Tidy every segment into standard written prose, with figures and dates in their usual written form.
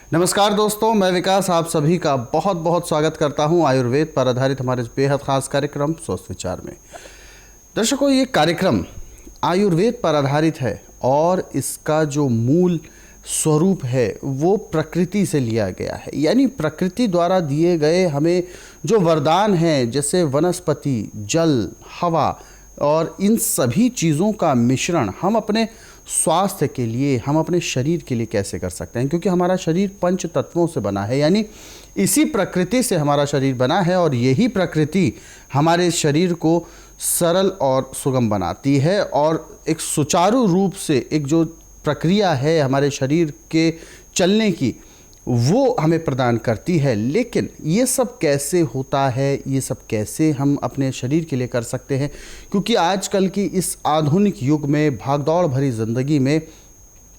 नमस्कार दोस्तों, मैं विकास आप सभी का बहुत बहुत स्वागत करता हूं आयुर्वेद पर आधारित हमारे इस बेहद खास कार्यक्रम स्वस्थ विचार में। दर्शकों, ये कार्यक्रम आयुर्वेद पर आधारित है और इसका जो मूल स्वरूप है वो प्रकृति से लिया गया है। यानी प्रकृति द्वारा दिए गए हमें जो वरदान हैं, जैसे वनस्पति, जल, हवा और इन सभी चीज़ों का मिश्रण हम अपने स्वास्थ्य के लिए, हम अपने शरीर के लिए कैसे कर सकते हैं, क्योंकि हमारा शरीर पंच तत्वों से बना है। यानी इसी प्रकृति से हमारा शरीर बना है और यही प्रकृति हमारे शरीर को सरल और सुगम बनाती है और एक सुचारू रूप से एक जो प्रक्रिया है हमारे शरीर के चलने की, वो हमें प्रदान करती है। लेकिन ये सब कैसे होता है, ये सब कैसे हम अपने शरीर के लिए कर सकते हैं, क्योंकि आजकल की इस आधुनिक युग में, भागदौड़ भरी ज़िंदगी में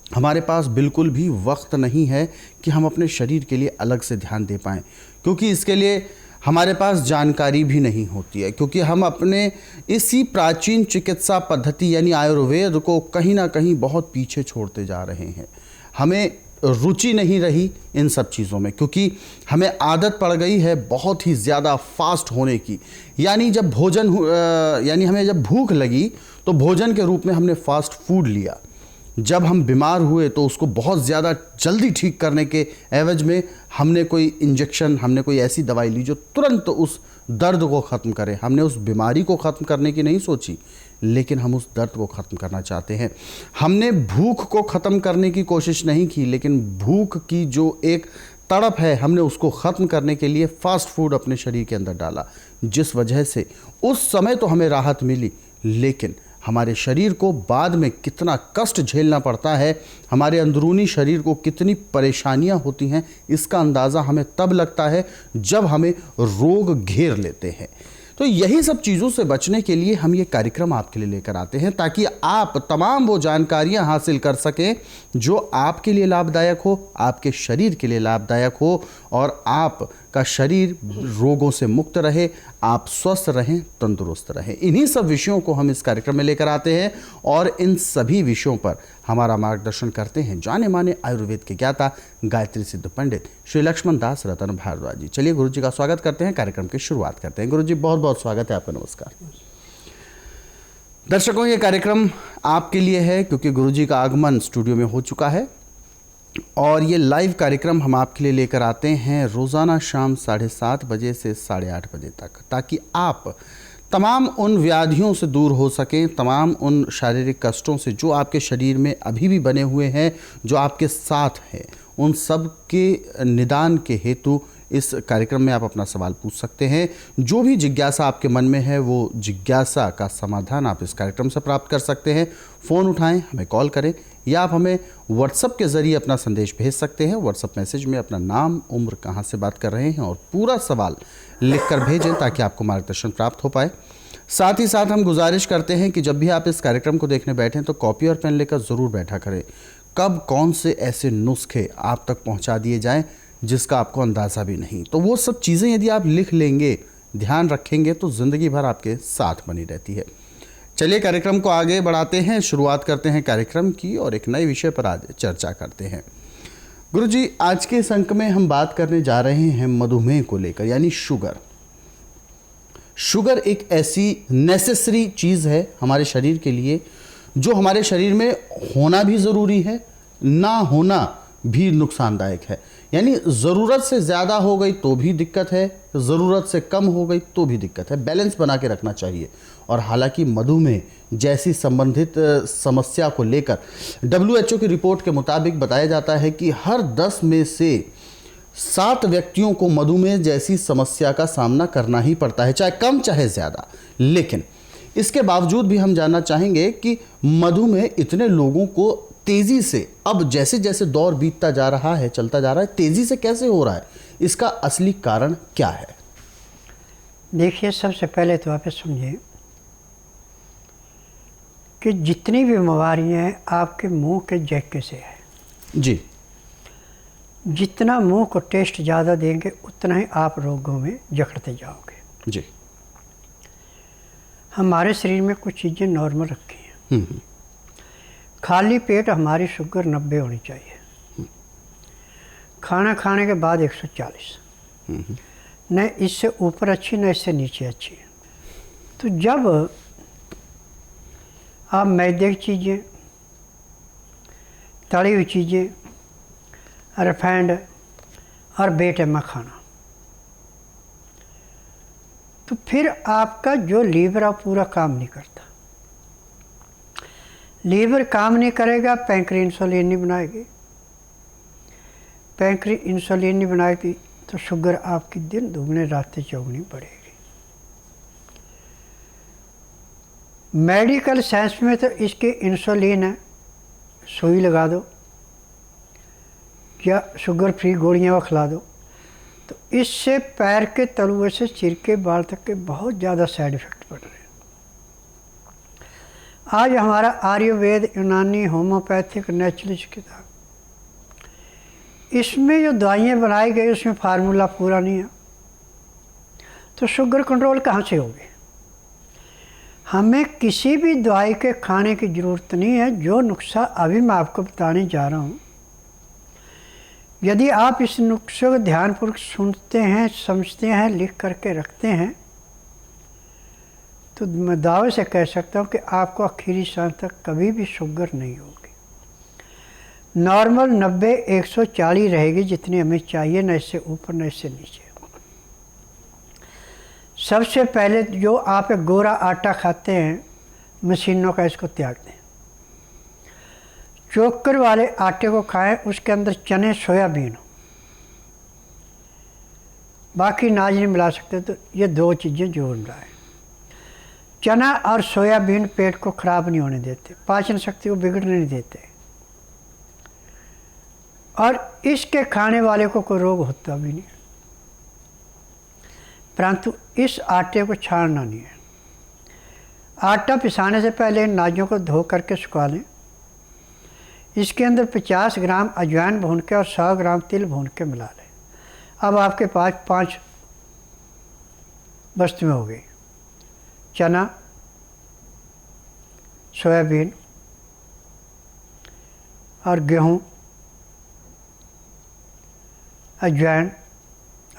हमारे पास बिल्कुल भी वक्त नहीं है कि हम अपने शरीर के लिए अलग से ध्यान दे पाएँ, क्योंकि इसके लिए हमारे पास जानकारी भी नहीं होती है। क्योंकि हम अपने इसी प्राचीन चिकित्सा पद्धति यानी आयुर्वेद को कहीं ना कहीं बहुत पीछे छोड़ते जा रहे हैं। हमें रुचि नहीं रही इन सब चीज़ों में, क्योंकि हमें आदत पड़ गई है बहुत ही ज़्यादा फास्ट होने की। यानी जब हमें जब भूख लगी तो भोजन के रूप में हमने फास्ट फूड लिया। जब हम बीमार हुए तो उसको बहुत ज़्यादा जल्दी ठीक करने के एवज में हमने कोई इंजेक्शन, हमने कोई ऐसी दवाई ली जो तुरंत उस दर्द को ख़त्म करे। हमने उस बीमारी को ख़त्म करने की नहीं सोची, लेकिन हम उस दर्द को ख़त्म करना चाहते हैं। हमने भूख को ख़त्म करने की कोशिश नहीं की, लेकिन भूख की जो एक तड़प है हमने उसको ख़त्म करने के लिए फास्ट फूड अपने शरीर के अंदर डाला, जिस वजह से उस समय तो हमें राहत मिली, लेकिन हमारे शरीर को बाद में कितना कष्ट झेलना पड़ता है, हमारे अंदरूनी शरीर को कितनी परेशानियां होती हैं, इसका अंदाज़ा हमें तब लगता है जब हमें रोग घेर लेते हैं। तो यही सब चीज़ों से बचने के लिए हम ये कार्यक्रम आपके लिए लेकर आते हैं, ताकि आप तमाम वो जानकारियां हासिल कर सकें जो आपके लिए लाभदायक हो, आपके शरीर के लिए लाभदायक हो और आपका शरीर रोगों से मुक्त रहे, आप स्वस्थ रहें, तंदुरुस्त रहें। इन्हीं सब विषयों को हम इस कार्यक्रम में लेकर आते हैं और इन सभी विषयों पर हमारा मार्गदर्शन करते हैं जाने माने आयुर्वेद के ज्ञाता गायत्री सिद्ध पंडित श्री लक्ष्मण दास रतन भारद्वाज जी। चलिए गुरु जी का स्वागत करते हैं, कार्यक्रम की शुरुआत करते हैं। गुरु जी, बहुत बहुत स्वागत है आपका। नमस्कार दर्शकों, ये कार्यक्रम आपके लिए है क्योंकि गुरु जी का आगमन स्टूडियो में हो चुका है और ये लाइव कार्यक्रम हम आपके लिए लेकर आते हैं रोज़ाना शाम 7:30 बजे से 8:30 बजे तक, ताकि आप तमाम उन व्याधियों से दूर हो सकें, तमाम उन शारीरिक कष्टों से जो आपके शरीर में अभी भी बने हुए हैं, जो आपके साथ हैं, उन सब के निदान के हेतु इस कार्यक्रम में आप अपना सवाल पूछ सकते हैं। जो भी जिज्ञासा आपके मन में है वो जिज्ञासा का समाधान आप इस कार्यक्रम से प्राप्त कर सकते हैं। फ़ोन उठाएं, हमें कॉल करें या आप हमें व्हाट्सएप के ज़रिए अपना संदेश भेज सकते हैं। व्हाट्सएप मैसेज में अपना नाम, उम्र, कहाँ से बात कर रहे हैं और पूरा सवाल लिखकर भेजें ताकि आपको मार्गदर्शन प्राप्त हो पाए। साथ ही साथ हम गुजारिश करते हैं कि जब भी आप इस कार्यक्रम को देखने बैठें तो कॉपी और पेन लेकर ज़रूर बैठा करें। कब कौन से ऐसे नुस्खे आप तक पहुंचा दिए जाएं जिसका आपको अंदाज़ा भी नहीं, तो वो सब चीज़ें यदि आप लिख लेंगे, ध्यान रखेंगे, तो ज़िंदगी भर आपके साथ बनी रहती है। चलिए कार्यक्रम को आगे बढ़ाते हैं, शुरुआत करते हैं कार्यक्रम की और एक नए विषय पर आज चर्चा करते हैं। गुरु जी, आज के इस अंक में हम बात करने जा रहे हैं मधुमेह को लेकर, यानी शुगर। शुगर एक ऐसी नेसेसरी चीज़ है हमारे शरीर के लिए जो हमारे शरीर में होना भी ज़रूरी है, ना होना भी नुकसानदायक है। यानी ज़रूरत से ज़्यादा हो गई तो भी दिक्कत है, ज़रूरत से कम हो गई तो भी दिक्कत है। बैलेंस बना के रखना चाहिए। और हालांकि मधुमेह जैसी संबंधित समस्या को लेकर WHO की रिपोर्ट के मुताबिक बताया जाता है कि हर 10 में से 7 व्यक्तियों को मधुमेह जैसी समस्या का सामना करना ही पड़ता है, चाहे कम चाहे ज़्यादा। लेकिन इसके बावजूद भी हम जानना चाहेंगे कि मधुमेह इतने लोगों को तेज़ी से, अब जैसे जैसे दौर बीतता जा रहा है, चलता जा रहा है, तेज़ी से कैसे हो रहा है, इसका असली कारण क्या है? देखिए, सबसे पहले तो आप समझिए कि जितनी भी बीमारियां हैं आपके मुंह के जैके से है जी। जितना मुंह को टेस्ट ज़्यादा देंगे उतना ही आप रोगों में जकड़ते जाओगे जी। हमारे शरीर में कुछ चीज़ें नॉर्मल रखी हैं। खाली पेट हमारी शुगर 90 होनी चाहिए। खाना खाने के बाद 140। न इससे ऊपर अच्छी न इससे नीचे अच्छी। तो जब आप मैदे की चीज़ें, तली हुई चीज़ें, रिफाइंड और बेटैमा खाना, तो फिर आपका जो लीवर है पूरा काम नहीं करता। लीवर काम नहीं करेगा, पैंक्री इंसुलिन नहीं बनाएगी। पैंक्री इंसुलिन नहीं बनाएगी तो शुगर आपकी दिन दुगने रातें चौगुनी बढ़ेगी। मेडिकल साइंस में तो इसकी इंसुलिन है, सुई लगा दो या शुगर फ्री गोलियां वो खिला दो, तो इससे पैर के तलुए से सिर के बाल तक के बहुत ज़्यादा साइड इफ़ेक्ट पड़ रहे हैं। आज हमारा आयुर्वेद, यूनानी, होम्योपैथिक, नेचुरलिस्ट किताब, इसमें जो दवाइयाँ बनाई गई उसमें फार्मूला पूरा नहीं है, तो शुगर कंट्रोल कहाँ से होगी? हमें किसी भी दवाई के खाने की ज़रूरत नहीं है। जो नुस्खा अभी मैं आपको बताने जा रहा हूँ, यदि आप इस नुस्खे को ध्यानपूर्वक सुनते हैं, समझते हैं, लिख करके रखते हैं, तो मैं दावे से कह सकता हूँ कि आपको आखिरी सांस तक कभी भी शुगर नहीं होगी। नॉर्मल 90-140 रहेगी, जितनी हमें चाहिए, न इससे ऊपर न इससे नीचे। सबसे पहले जो आप एक गोरा आटा खाते हैं मशीनों का, इसको त्याग दें। चोकर वाले आटे को खाएं, उसके अंदर चने, सोयाबीन, बाकी नाज नहीं मिला सकते, तो ये 2 चीज़ें जरूर मिलाएं। चना और सोयाबीन पेट को ख़राब नहीं होने देते, पाचन शक्ति को बिगड़ने नहीं देते, और इसके खाने वाले को कोई रोग होता भी नहीं। परंतु इस आटे को छानना नहीं है। आटा पिसाने से पहले इन नाजों को धो करके सुखा लें। इसके अंदर 50 ग्राम अजवाइन भून के और 100 ग्राम तिल भून के मिला लें। अब आपके पास 5 वस्तुएं हो गई: चना, सोयाबीन और गेहूँ, अजवाइन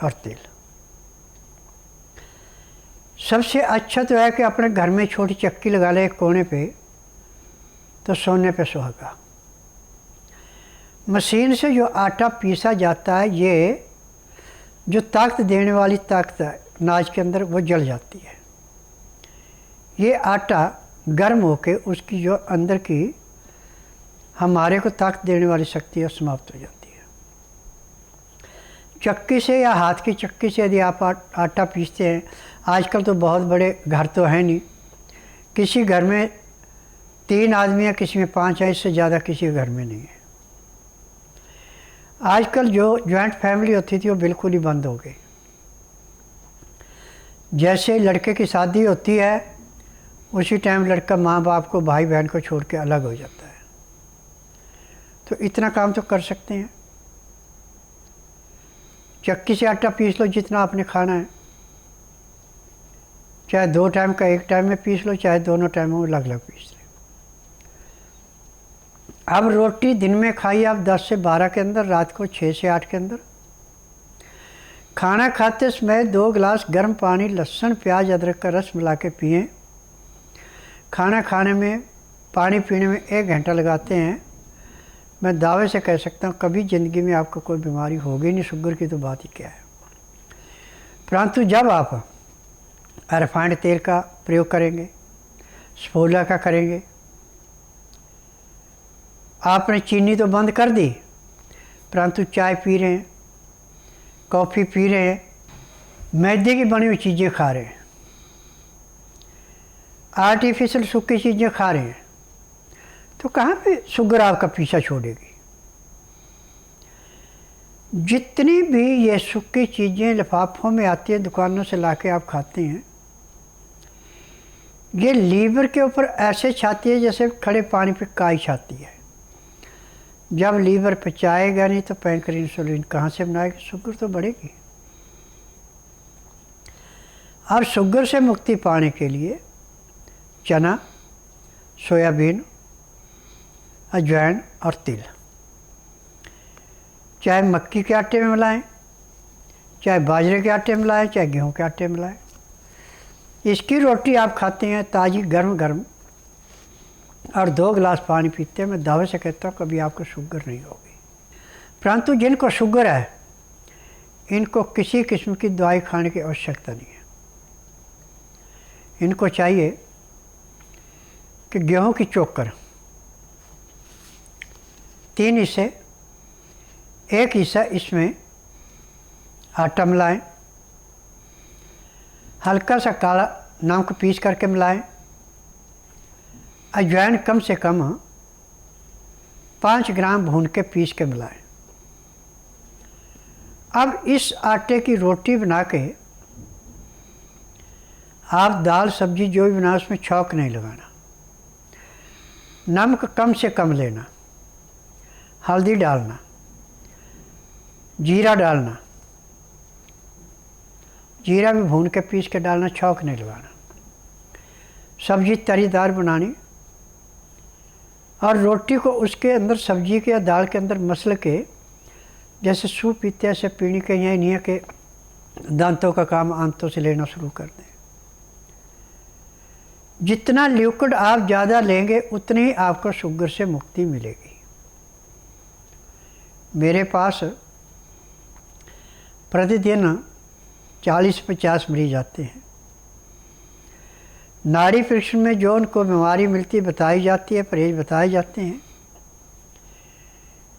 और तिल। सबसे अच्छा तो है कि अपने घर में छोटी चक्की लगा ले एक कोने पे, तो सोने पे सुहागा। मशीन से जो आटा पीसा जाता है, ये जो ताकत देने वाली ताकत है नाज के अंदर, वो जल जाती है। ये आटा गर्म होके उसकी जो अंदर की हमारे को ताकत देने वाली शक्ति है समाप्त हो जाती है। चक्की से या हाथ की चक्की से यदि आप आटा पीसते हैं, आजकल तो बहुत बड़े घर तो हैं नहीं, किसी घर में 3 आदमी हैं, किसी में 5 हैं, इससे ज़्यादा किसी घर में नहीं है। आजकल जो जॉइंट फैमिली होती थी वो बिल्कुल ही बंद हो गई। जैसे लड़के की शादी होती है, उसी टाइम लड़का माँ बाप को, भाई बहन को छोड़ के अलग हो जाता है। तो इतना काम तो कर सकते हैं। चक्की से आटा पीस लो जितना आपने खाना है, चाहे 2 टाइम का 1 टाइम में पीस लो, चाहे दोनों टाइमों में अलग अलग पीस लें। अब रोटी दिन में खाइए आप 10 से 12 के अंदर, रात को 6 से 8 के अंदर। खाना खाते समय 2 गिलास गर्म पानी, लहसुन, प्याज, अदरक का रस मिला के पिएँ। खाना खाने में, पानी पीने में 1 घंटा लगाते हैं, मैं दावे से कह सकता हूँ कभी ज़िंदगी में आपको कोई बीमारी होगी नहीं। शुगर की तो बात ही क्या है। परंतु जब आप रिफाइंड तेल का प्रयोग करेंगे, सफोला का करेंगे, आपने चीनी तो बंद कर दी, परंतु चाय पी रहे हैं, कॉफ़ी पी रहे हैं, मैदे की बनी हुई चीज़ें खा रहे हैं, आर्टिफिशियल सूखी चीज़ें खा रहे हैं, तो कहाँ पे शुगर आपका पीछा छोड़ेगी। जितनी भी ये सूखी चीज़ें लिफाफों में आती है, दुकानों से लाके आप खाते हैं, ये लीवर के ऊपर ऐसे छाती है जैसे खड़े पानी पे काई छाती है। जब लीवर पचाएगा नहीं तो पैंक्री इंसुलिन कहाँ से बनाएगी, शुगर तो बढ़ेगी। और शुगर से मुक्ति पाने के लिए चना, सोयाबीन, अजवाइन और तिल, चाहे मक्की के आटे में मिलाएं, चाहे बाजरे के आटे में मिलाएं, चाहे गेहूं के आटे में मिलाएं। इसकी रोटी आप खाते हैं ताज़ी गर्म गर्म और 2 गिलास पानी पीते हैं, मैं दावे से कहता हूँ कभी आपको शुगर नहीं होगी। परंतु जिनको शुगर है इनको किसी किस्म की दवाई खाने की आवश्यकता नहीं है। इनको चाहिए कि गेहूं की चोकर 3 हिस्से, 1 हिस्सा इसमें आटा मिलाएं, हल्का सा काला नमक पीस करके मिलाएं, अजवाइन कम से कम 5 ग्राम भून के पीस के मिलाएं। अब इस आटे की रोटी बना के आप दाल सब्जी जो भी बना उसमें छौंक नहीं लगाना, नमक कम से कम लेना, हल्दी डालना, जीरा डालना, जीरा भी भून के पीस के डालना, छौंक नहीं लगाना। सब्जी तरीदार बनानी और रोटी को उसके अंदर सब्जी के या दाल के अंदर मसल के जैसे सूप पीते ऐसे पीने के, यह नहीं है कि दांतों का काम आंतों से लेना शुरू कर दें। जितना लिक्विड आप ज़्यादा लेंगे उतनी ही आपको शुगर से मुक्ति मिलेगी। मेरे पास प्रतिदिन 40-50 मरीज आते हैं। नाड़ी परीक्षण में जो उनको बीमारी मिलती बताई जाती है, परहेज बताए जाते हैं।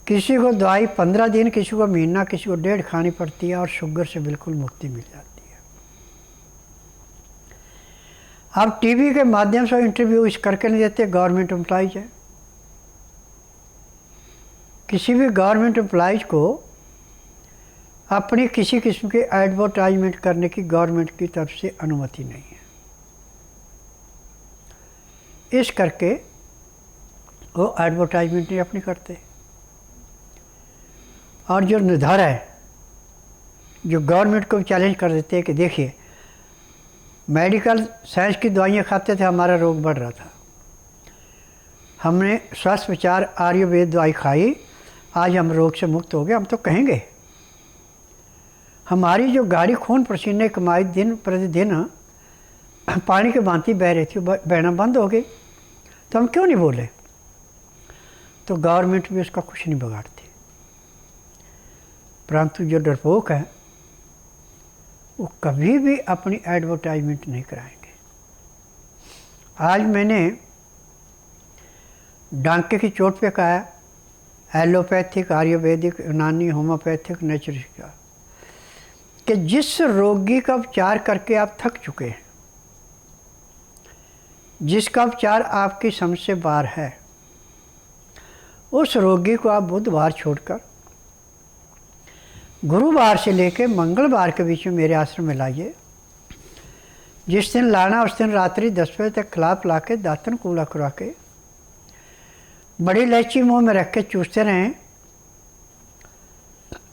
किसी को दवाई 15 दिन, किसी को महीना, किसी को 1.5 खानी पड़ती है और शुगर से बिल्कुल मुक्ति मिल जाती है। अब टीवी के माध्यम से इंटरव्यू इस करके नहीं देते, गवर्नमेंट एम्प्लॉइज है। किसी भी गवर्नमेंट एम्प्लॉइज को अपनी किसी किस्म के एडवर्टाइजमेंट करने की गवर्नमेंट की तरफ से अनुमति नहीं है। इस करके वो एडवर्टाइजमेंट नहीं अपनी करते। और जो निर्धार है, जो गवर्नमेंट को चैलेंज कर देते हैं कि देखिए मेडिकल साइंस की दवाइयाँ खाते थे, हमारा रोग बढ़ रहा था, हमने स्वास्थ्य विचार आयुर्वेद दवाई खाई, आज हम रोग से मुक्त हो गए। हम तो कहेंगे हमारी जो गाड़ी खून पसीने कमाई दिन प्रतिदिन पानी के भांति बह रही थी, बहना बंद हो गई, तो हम क्यों नहीं बोले? तो गवर्नमेंट भी उसका कुछ नहीं बिगाड़ती। परंतु जो डरपोक है वो कभी भी अपनी एडवर्टाइजमेंट नहीं कराएंगे। आज मैंने डांके की चोट पे कहा एलोपैथिक, आयुर्वेदिक, यूनानी, होम्योपैथिक, नेचुरल का, कि जिस रोगी का उपचार करके आप थक चुके हैं, जिसका उपचार आपकी समझ से बाहर है, उस रोगी को आप बुधवार छोड़कर गुरुवार से लेकर मंगलवार के बीच में मेरे आश्रम में लाइए। जिस दिन लाना उस दिन रात्रि 10 बजे तक खिला पिला के दातन कूला करा के बड़ी इलायची मुँह में रख के चूसते रहें।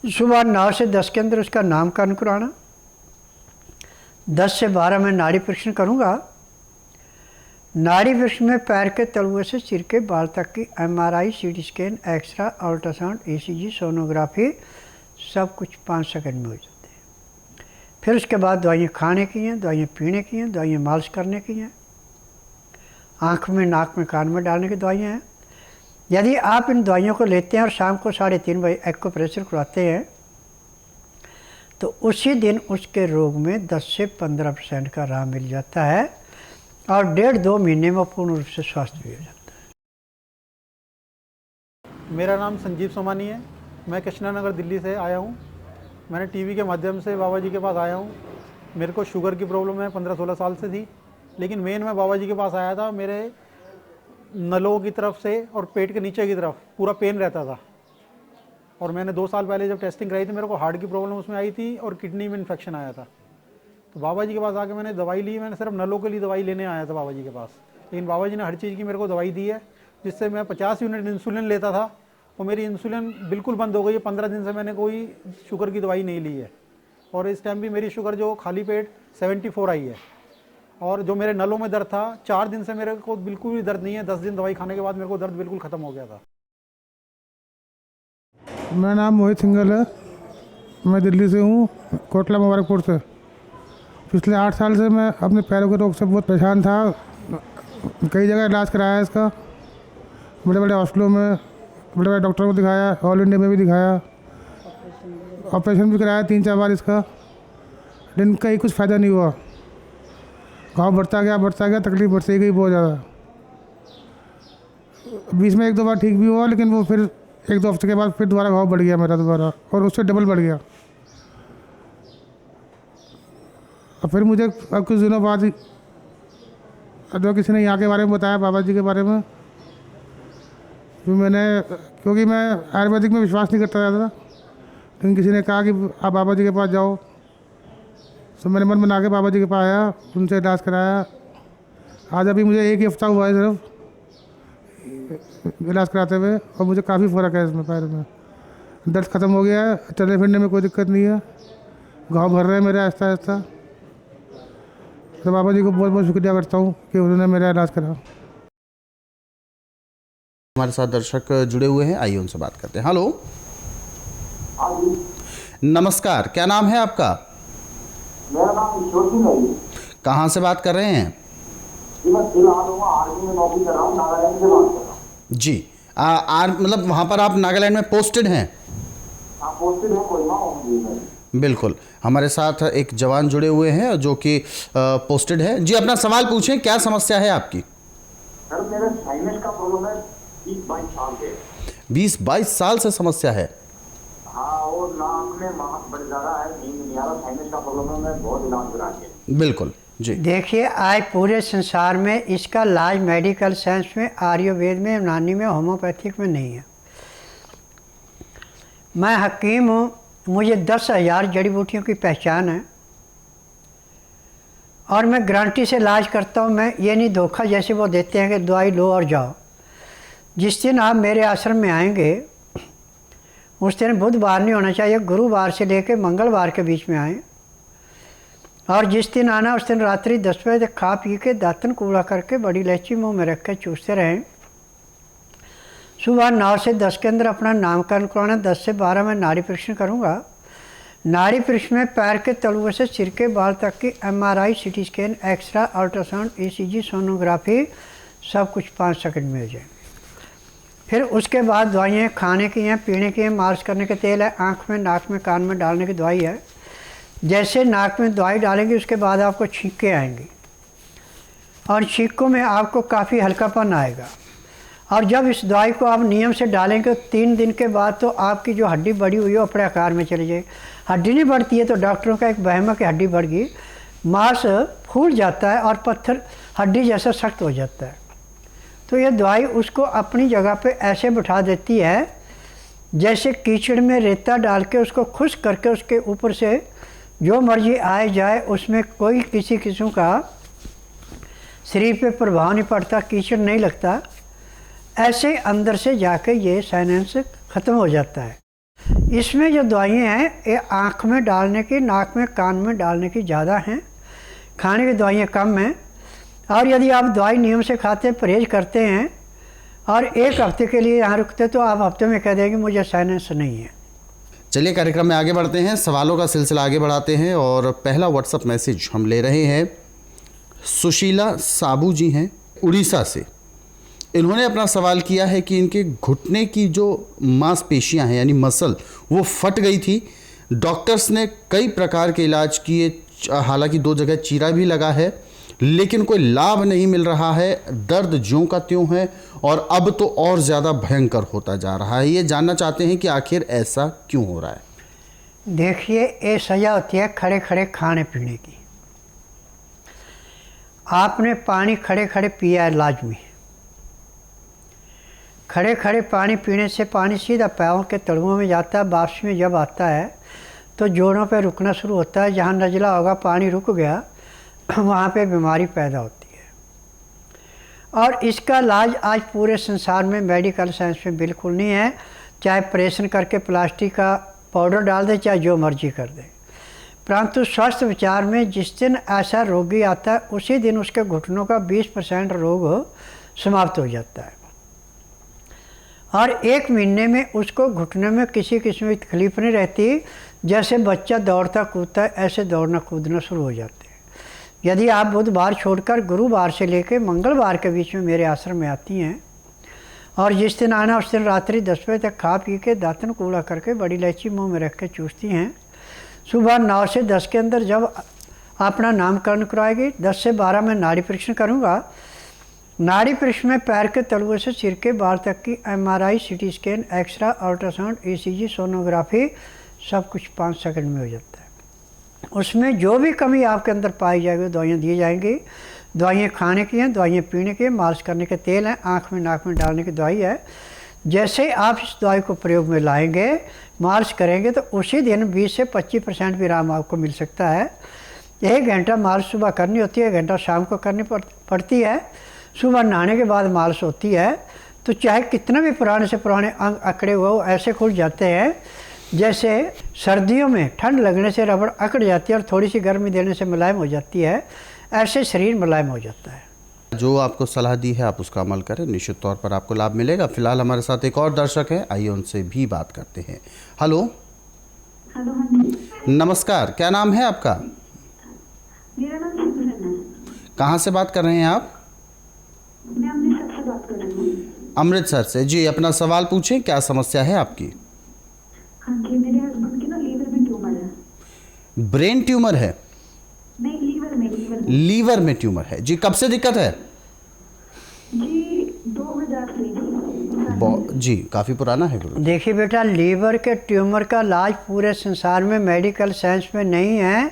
सुबह 9 से 10 के अंदर उसका नामकरण कराना। 10 से 12 में नाड़ी परीक्षण करूँगा। नाड़ी परीक्षण में पैर के तलुए से सिर के बाल तक की MRI, CT scan, x-ray, ultrasound, ECG, sonography सब कुछ 5 सेकंड में हो जाते हैं। फिर उसके बाद दवाइयाँ खाने की हैं, दवाइयाँ पीने की हैं, दवाइयाँ मालिश करने की हैं, आँख में, नाक में, कान में डालने की दवाइयाँ हैं। यदि आप इन दवाइयों को लेते हैं और शाम को 3:30 बजे एक्यूप्रेशर करवाते हैं तो उसी दिन उसके रोग में 10 से 15% का आराम मिल जाता है और 1.5-2 महीने में पूर्ण रूप से स्वस्थ भी हो जाता है। मेरा नाम संजीव सोमानी है। मैं कृष्णा नगर दिल्ली से आया हूँ। मैंने टीवी के माध्यम से बाबा जी के पास आया हूँ। मेरे को शुगर की प्रॉब्लम है, 15-16 साल से थी, लेकिन मेन मैं बाबा जी के पास आया था। मेरे नलों की तरफ से और पेट के नीचे की तरफ पूरा पेन रहता था। और मैंने 2 साल पहले जब टेस्टिंग कराई थी, मेरे को हार्ट की प्रॉब्लम उसमें आई थी और किडनी में इन्फेक्शन आया था। तो बाबा जी के पास आके मैंने दवाई ली। मैंने सिर्फ नलों के लिए दवाई लेने आया था बाबा जी के पास, लेकिन बाबा जी ने हर चीज़ की मेरे को दवाई दी है, जिससे मैं 50 यूनिट इंसुलिन लेता था और मेरी इंसुलिन बिल्कुल बंद हो गई है। 15 दिन से मैंने कोई शुगर की दवाई नहीं ली है और इस टाइम भी मेरी शुगर जो खाली पेट 74 आई है। और जो मेरे नलों में दर्द था, 4 दिन से मेरे को बिल्कुल भी दर्द नहीं है। 10 दिन दवाई खाने के बाद मेरे को दर्द बिल्कुल ख़त्म हो गया था। मेरा नाम मोहित सिंघल है। मैं दिल्ली से हूँ, कोटला मुबारकपुर से। पिछले 8 साल से मैं अपने पैरों के रोग से बहुत परेशान था। कई जगह इलाज कराया इसका, बड़े बड़े हॉस्पिटलों में, बड़े बड़े डॉक्टरों को दिखाया, ऑल इंडिया में भी दिखाया, ऑपरेशन भी कराया 3-4 बार इसका, लेकिन कहीं कुछ फ़ायदा नहीं हुआ। घाव बढ़ता गया, तकलीफ बढ़ती गई बहुत ज़्यादा। बीच में 1-2 बार ठीक भी हुआ, लेकिन वो फिर 1-2 हफ्ते के बाद फिर दोबारा घाव बढ़ गया मेरा दोबारा, और उससे डबल बढ़ गया। और फिर मुझे अब कुछ दिनों बाद जो किसी ने यहाँ के बारे में बताया, बाबा जी के बारे में, क्योंकि मैं आयुर्वेदिक में विश्वास नहीं करता ज़्यादा, लेकिन किसी ने कहा कि आप बाबा जी के पास जाओ, तो मैंने मन बना के बाबा जी के पास आया, उनसे इलाज कराया। आज अभी मुझे 1 ही हफ्ता हुआ है सिर्फ इलाज कराते हुए, और मुझे काफ़ी फ़र्क है इसमें। पैर में दर्द ख़त्म हो गया है, चलने फिरने में कोई दिक्कत नहीं है, घाव भर रहे हैं मेरे आहिस्ता आहिस्ता। तो बाबा जी को बहुत बहुत शुक्रिया करता हूँ कि उन्होंने मेरा इलाज करा। हमारे साथ दर्शक जुड़े हुए हैं, आइए उनसे बात करते हैं। हेलो, नमस्कार, क्या नाम है आपका? मेरा नाम ईश्वर सिंह है। कहाँ से बात कर रहे हैं? मैं फिलहाल आर्मी में नौकरी कर रहा हूँ, नागालैंड से बात कर रहा हूँ। जी, मतलब वहाँ पर आप नागालैंड में पोस्टेड हैं? हाँ, पोस्टेड है, कोई ना। बिल्कुल, हमारे साथ एक जवान जुड़े हुए हैं जो कि पोस्टेड है। जी, अपना सवाल पूछें, क्या समस्या है आपकी? सर, मेरे साइनस का प्रॉब्लम है 20-22 साल से। 20-22 साल से समस्या है? हाँ, और नाक में मांस बढ़ जा रहा है, नींद नहीं आ रहा। साइनस का प्रॉब्लम है, मैं बहुत इलाज करा के। बिल्कुल जी। देखिए, आज पूरे संसार में इसका इलाज मेडिकल साइंस में, आयुर्वेद में, यूनानी में, होम्योपैथिक में नहीं है। मैं हकीम हूँ, मुझे 10,000 जड़ी बूटियों की पहचान है, और मैं गारंटी से इलाज करता हूँ। मैं ये नहीं धोखा जैसे वो देते हैं कि दवाई लो और जाओ। जिस दिन आप मेरे आश्रम में आएंगे, उस दिन बुधवार नहीं होना चाहिए, गुरुवार से लेकर मंगलवार के बीच में आएँ, और जिस दिन आना उस दिन रात्रि 10 बजे तक खा पी के दातन कूड़ा करके बड़ी इलायची मुँह में रख के चूसते रहें। सुबह 9 से 10 के अंदर अपना नामकरण करवाना। 10 से 12 में नाड़ी परीक्षण करूँगा। नाड़ी परीक्षण में पैर के तलुए से सिर के बाल तक की MRI, CT scan, x-ray, ultrasound, ECG, sonography, सब कुछ 5 सेकंड में हो जाए। फिर उसके बाद दवाइयाँ खाने की हैं, पीने की हैं, मालिश करने के तेल है, आँख में, नाक में, कान में डालने की दवाई है। जैसे नाक में दवाई डालेंगे उसके बाद आपको छींकें आएंगी, और छींकों में आपको काफ़ी हल्कापन आएगा। और जब इस दवाई को आप नियम से डालेंगे 3 दिन के बाद तो आपकी जो हड्डी बढ़ी हुई है अपने आकार में चली जाएगी। हड्डी नहीं बढ़ती है तो डॉक्टरों का एक वहम है कि हड्डी बढ़ गई, मांस फूल जाता है और पत्थर हड्डी जैसा सख्त हो जाता है। तो ये दवाई उसको अपनी जगह पे ऐसे बिठा देती है जैसे कीचड़ में रेता डाल के उसको खुश्क करके उसके ऊपर से जो मर्जी आए जाए, उसमें कोई किसी किस्म का शरीर पे प्रभाव नहीं पड़ता, कीचड़ नहीं लगता। ऐसे अंदर से जाके ये साइनस ख़त्म हो जाता है। इसमें जो दवाइयाँ हैं ये आँख में डालने की, नाक में, कान में डालने की ज़्यादा हैं, खाने की दवाइयाँ कम हैं। और यदि आप दवाई नियम से खाते, परहेज करते हैं और 1 हफ्ते के लिए यहाँ रुकते तो आप हफ्ते में कह देंगे मुझे साइनस नहीं है। चलिए कार्यक्रम में आगे बढ़ते हैं, सवालों का सिलसिला आगे बढ़ाते हैं। और पहला व्हाट्सएप मैसेज हम ले रहे हैं। सुशीला साबू जी हैं उड़ीसा से। इन्होंने अपना सवाल किया है कि इनके घुटने की जो मांसपेशियां हैं यानी मसल, वो फट गई थी। डॉक्टर्स ने कई प्रकार के इलाज किए, हालांकि 2 जगह चीरा भी लगा है, लेकिन कोई लाभ नहीं मिल रहा है। दर्द ज्यों का त्यों है और अब तो और ज़्यादा भयंकर होता जा रहा है। ये जानना चाहते हैं कि आखिर ऐसा क्यों हो रहा है। देखिए, ये सजा होती है खड़े खड़े खाने पीने की। आपने पानी खड़े खड़े पिया है, लाजमी। खड़े खड़े पानी पीने से पानी सीधा पैरों के तलुओं में जाता है। वापसी में जब आता है तो जोड़ों पे रुकना शुरू होता है। जहाँ नज़ला होगा पानी रुक गया, वहाँ पे बीमारी पैदा होती है। और इसका इलाज आज पूरे संसार में मेडिकल साइंस में बिल्कुल नहीं है। चाहे ऑपरेशन करके प्लास्टिक का पाउडर डाल दे, चाहे जो मर्जी कर दे, परंतु स्वास्थ्य विचार में जिस दिन ऐसा रोगी आता है उसी दिन उसके घुटनों का 20% रोग समाप्त हो जाता है। और 1 महीने में उसको घुटने में किसी किस्म की तकलीफ नहीं रहती। जैसे बच्चा दौड़ता कूदता है ऐसे दौड़ना कूदना शुरू हो जाते हैं। यदि आप बुधवार छोड़कर गुरुवार से लेकर मंगलवार के बीच में मेरे आश्रम में आती हैं और जिस दिन आना उस दिन रात्रि 10 बजे तक खा पी के दातन कूड़ा करके बड़ी इलायची मुंह में रख के चूसती हैं, सुबह 9 से 10 के अंदर जब अपना नामकरण कराएगी, 10 से 12 में नाड़ी परीक्षण करूँगा। नाड़ी परीक्षण में पैर के तलुए से सिर के बाल तक की MRI, CT scan, x-ray, ultrasound, ECG, sonography सब कुछ 5 सेकंड में हो जाता है। उसमें जो भी कमी आपके अंदर पाई जाएगी दवाइयाँ दी जाएंगी। दवाइयाँ खाने की हैं, दवाइयाँ पीने की हैं, मालिश करने के तेल हैं, आँख में नाक में डालने की दवाई है। जैसे ही आप इस दवाई को प्रयोग में लाएंगे, मालिश करेंगे तो उसी दिन 20 से 25% भी आराम आपको मिल सकता है। 1 घंटा मालिश सुबह करनी होती है, 1 घंटा शाम को करनी पड़ती है। सुबह नहाने के बाद मालिश होती है तो चाहे कितना भी पुराने से पुराने अंग अकड़े हुए हो ऐसे खुल जाते हैं जैसे सर्दियों में ठंड लगने से रबड़ अकड़ जाती है और थोड़ी सी गर्मी देने से मुलायम हो जाती है, ऐसे शरीर मुलायम हो जाता है। जो आपको सलाह दी है आप उसका अमल करें, निश्चित तौर पर आपको लाभ मिलेगा। फिलहाल हमारे साथ एक और दर्शक है, आइए उनसे भी बात करते हैं। हेलो। हेलो, हाँ जी। नमस्कार, क्या नाम है आपका? मेरा नाम सिमरन है। कहाँ से बात कर रहे हैं आप? मैं अमृतसर से बात कर रही हूँ। अमृतसर से जी, अपना सवाल पूछें, क्या समस्या है आपकी? हाँ जी, मेरे हस्बैंड के ना लीवर में ट्यूमर है। ब्रेन ट्यूमर है? नहीं, लीवर में। लीवर में ट्यूमर है जी, कब से दिक्कत है? जी 2000 से। जी काफ़ी पुराना है गुरु। देखिए बेटा, लीवर के ट्यूमर का इलाज पूरे संसार में मेडिकल साइंस में नहीं है।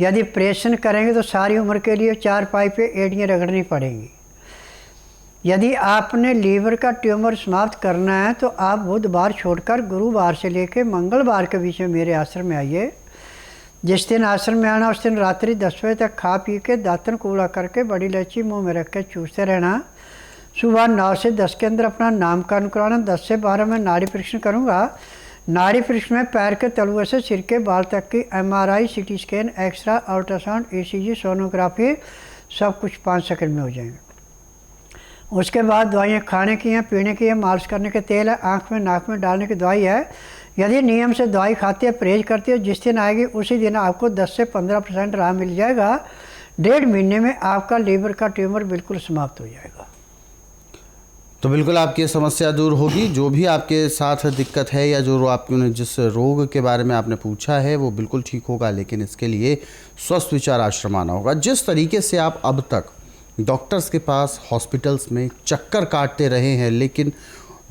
यदि ऑपरेशन करेंगे तो सारी उम्र के लिए 4 पाइप पे एड़ियाँ रगड़नी पड़ेंगी। यदि आपने लीवर का ट्यूमर समाप्त करना है तो आप बुधवार छोड़कर गुरुवार से लेकर मंगलवार के बीच में मेरे आश्रम में आइए। जिस दिन आश्रम में आना उस दिन रात्रि 10 बजे तक खा पी के दातन कूड़ा करके बड़ी इलायची मुंह में रख के चूसते रहना। सुबह 9 से 10 के अंदर अपना नामकरण कराना। 10 से 12 में नाड़ी परीक्षण करूँगा। नाड़ी परीक्षण में पैर के तलुए से सिर के बाल तक की MRI, CT scan, x-ray, ultrasound, ECG, sonography सब कुछ 5 सेकंड में हो जाएंगे। उसके बाद दवाइयाँ खाने की हैं, पीने की हैं, मालिश करने के तेल है, आँख में नाक में डालने की दवाई है। यदि नियम से दवाई खाते हैं, परहेज करते हैं, जिस दिन आएगी उसी दिन आपको 10 से 15% आराम मिल जाएगा। 1.5 महीने में आपका लीवर का ट्यूमर बिल्कुल समाप्त हो जाएगा। तो बिल्कुल आपकी समस्या दूर होगी। जो भी आपके साथ दिक्कत है या जो आपने जिस रोग के बारे में आपने पूछा है वो बिल्कुल ठीक होगा, लेकिन इसके लिए स्वस्थ विचार आश्रम आना होगा। जिस तरीके से आप अब तक डॉक्टर्स के पास हॉस्पिटल्स में चक्कर काटते रहे हैं, लेकिन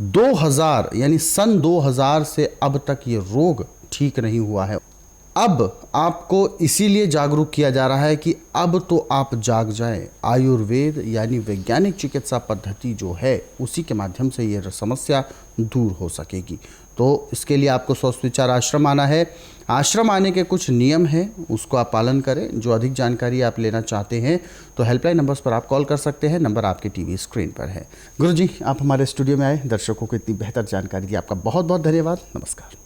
2000 यानी सन 2000 से अब तक ये रोग ठीक नहीं हुआ है। अब आपको इसीलिए जागरूक किया जा रहा है कि अब तो आप जाग जाएं। आयुर्वेद यानी वैज्ञानिक चिकित्सा पद्धति जो है उसी के माध्यम से ये समस्या दूर हो सकेगी। तो इसके लिए आपको स्वस्थ विचार आश्रम आना है। आश्रम आने के कुछ नियम हैं, उसको आप पालन करें। जो अधिक जानकारी आप लेना चाहते हैं तो हेल्पलाइन नंबर्स पर आप कॉल कर सकते हैं, नंबर आपके टीवी स्क्रीन पर है। गुरुजी, आप हमारे स्टूडियो में आए, दर्शकों को इतनी बेहतर जानकारी दी, आपका बहुत बहुत धन्यवाद। नमस्कार।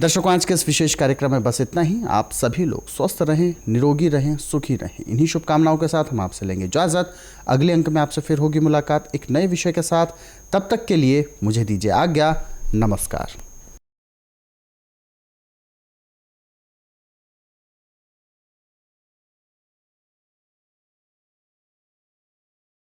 दर्शकों, आज के इस विशेष कार्यक्रम में बस इतना ही। आप सभी लोग स्वस्थ रहें, निरोगी रहें, सुखी रहें। इन्हीं शुभकामनाओं के साथ हम आपसे लेंगे इजाज़त। अगले अंक में आपसे फिर होगी मुलाकात एक नए विषय के साथ। तब तक के लिए मुझे दीजिए आज्ञा। नमस्कार।